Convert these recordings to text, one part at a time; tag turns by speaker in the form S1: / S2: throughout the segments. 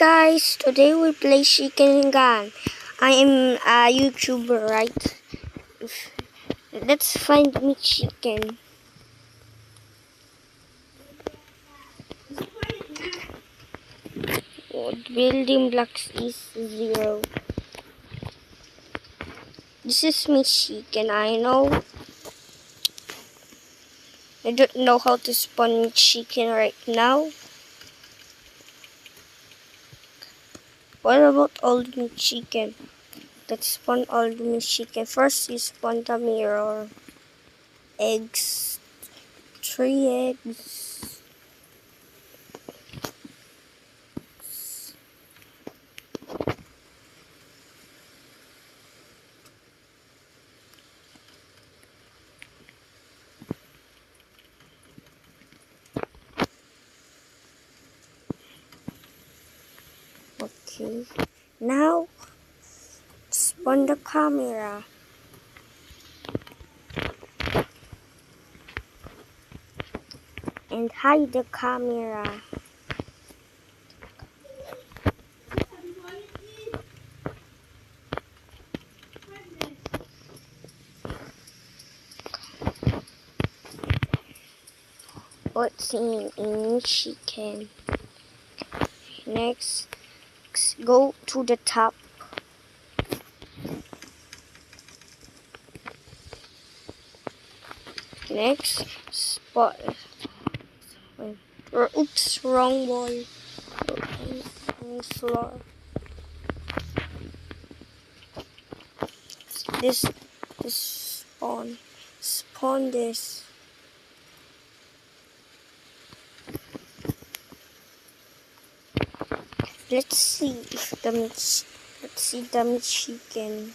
S1: guys, today we play Chicken Gun. I am a YouTuber, right? Let's find me chicken. Oh, the building blocks is 0. This is me chicken, I know. I don't know how to spawn me chicken right now. What about old meat chicken? Let's spawn old meat chicken. First, you spawn the mirror. Eggs. 3 eggs. Okay. Now, spawn the camera. And hide the camera. What's in chicken? Next, go to the top. Next, spot. Oops, wrong wall. Wrong floor. This spawn. Spawn this. Let's see if the meat. Let's see the meat chicken.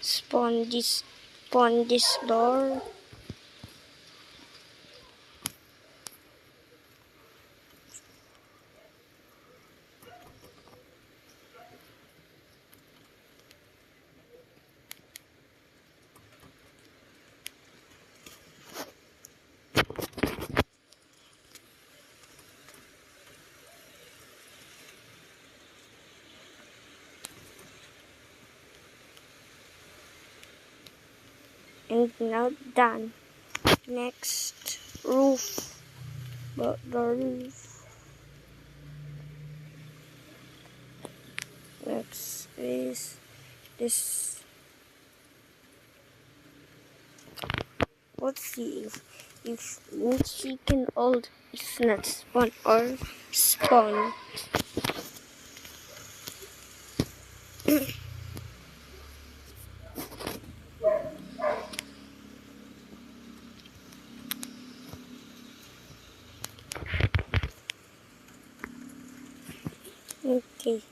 S1: Spawn this door. And now done. Next, roof. But the roof. Next is this. Let's see if meat chicken old is not spawn or spawn. Okay.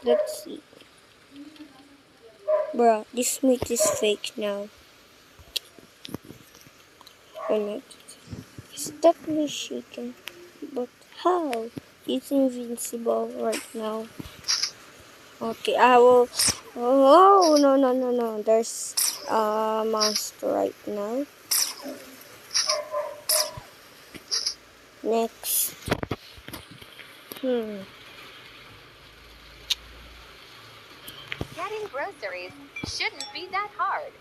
S1: Let's see. Bruh, this meat is fake now. Connect. Is that meat chicken? But how? It's invincible right now. Okay, I will. Oh, no. There's a monster right now. Next.
S2: Getting groceries shouldn't be that hard.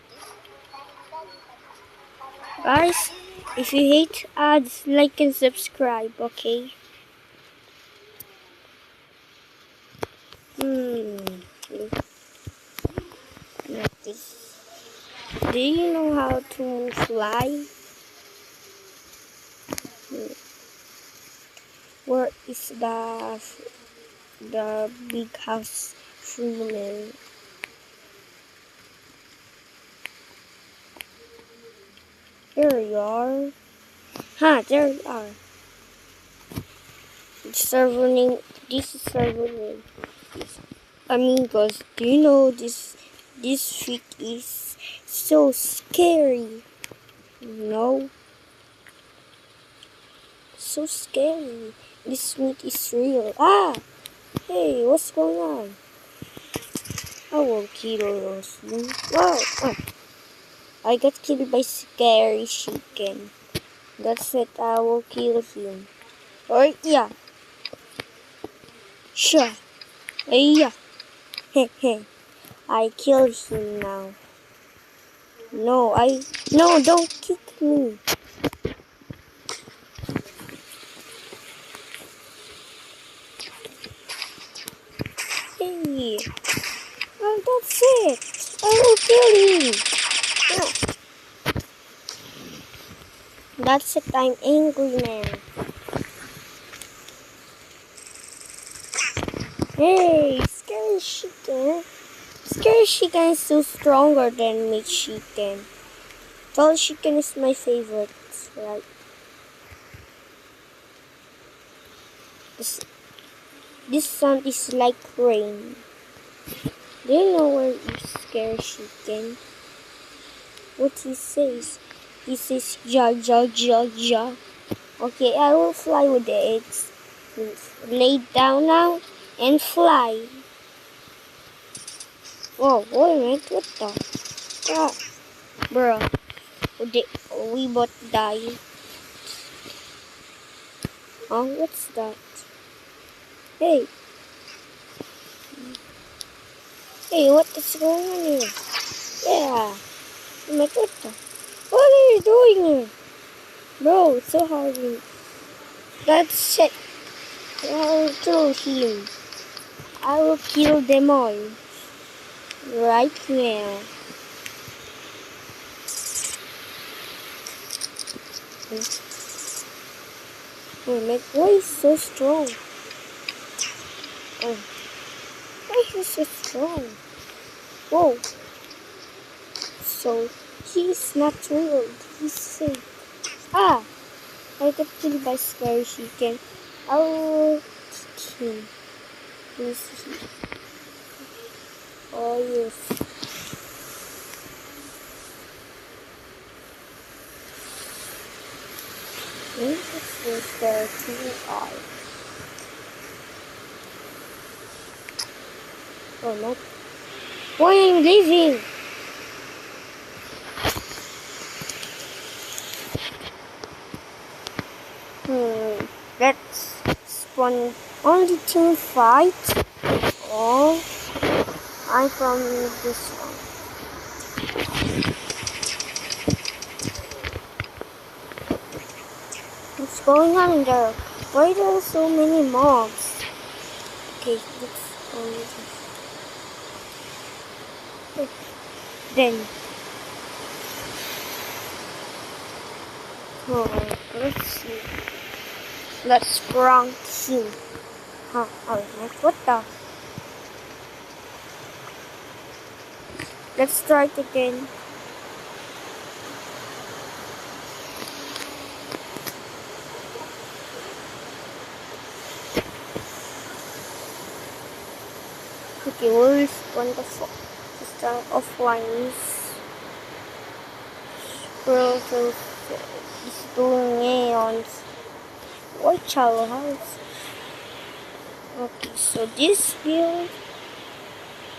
S1: Guys, if you hate ads, like and subscribe, okay? Like this. Do you know how to fly? Where is the big house full? There you are. There you are. Server name. This is server name. Amigos, do you know this feat is so scary? No. So scary. This meat is real. Ah! Hey, what's going on? I will kill you soon. Wow! Oh, I got killed by scary chicken. That's it, I will kill him. Or, yeah. Sure. Yeah. Heh. I killed him now. No, don't kick me. Hey. Well, that's it. I will kill him. No. That's it, I'm angry man. Hey, scary chicken. Scary chicken is still stronger than meat chicken. Tall chicken is my favorite, right? This sound is like rain. Do you know where is scary chicken? What he says? He says ja ja ja ja. Okay, I will fly with the eggs. Lay down now and fly. Whoa, wait a minute, what the? Ah, bruh, we both die. Oh, what's that? Hey, what is going on here? Yeah, what the? What are you doing here? Bro, it's so hard. That's it. I will kill him. I will kill them all. Right now. Oh, my boy is so strong. Oh, why is he so strong? Whoa. So, he's not real. He's fake. Ah, I got killed by scary chicken. I will kick him. This. Oh, yes. This is the TR. Oh, no. Why am I leaving? Let's spawn only team fight. Oh, I'm from this one. What's going on in there? Why are there so many mobs? Okay, let's only then. Oh, let's see. Let's prank him. Huh? Alright, what the? Let's try it again. Okay, we'll respond the system offline. Squirrel is doing neons. White Owl House. Okay, so this build.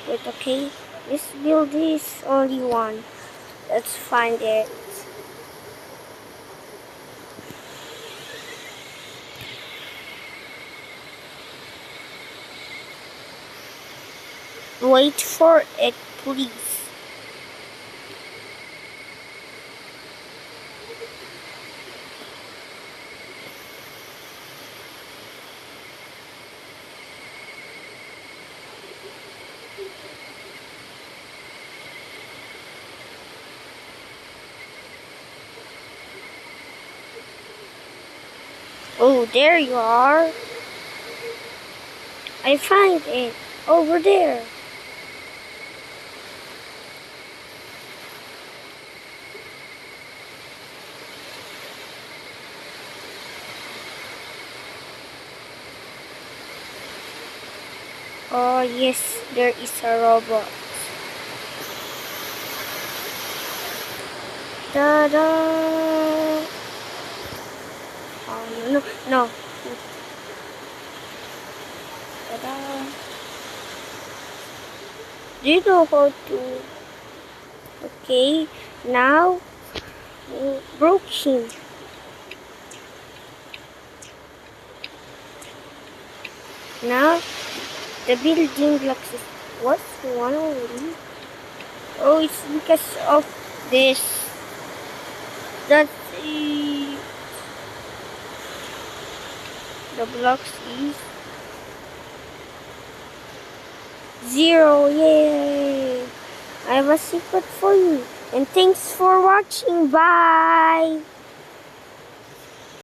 S1: Wait, okay. This build is only one. Let's find it. Wait for it, please. Oh, there you are. I find it over there. Oh yes, there is a robot. Ta-da! Oh no. Ta-da! Do you know how to... Okay, now broke him. Now the building blocks is... What's one already? Oh, it's because of this. That's the blocks is 0. Yay! I have a secret for you. And thanks for watching. Bye!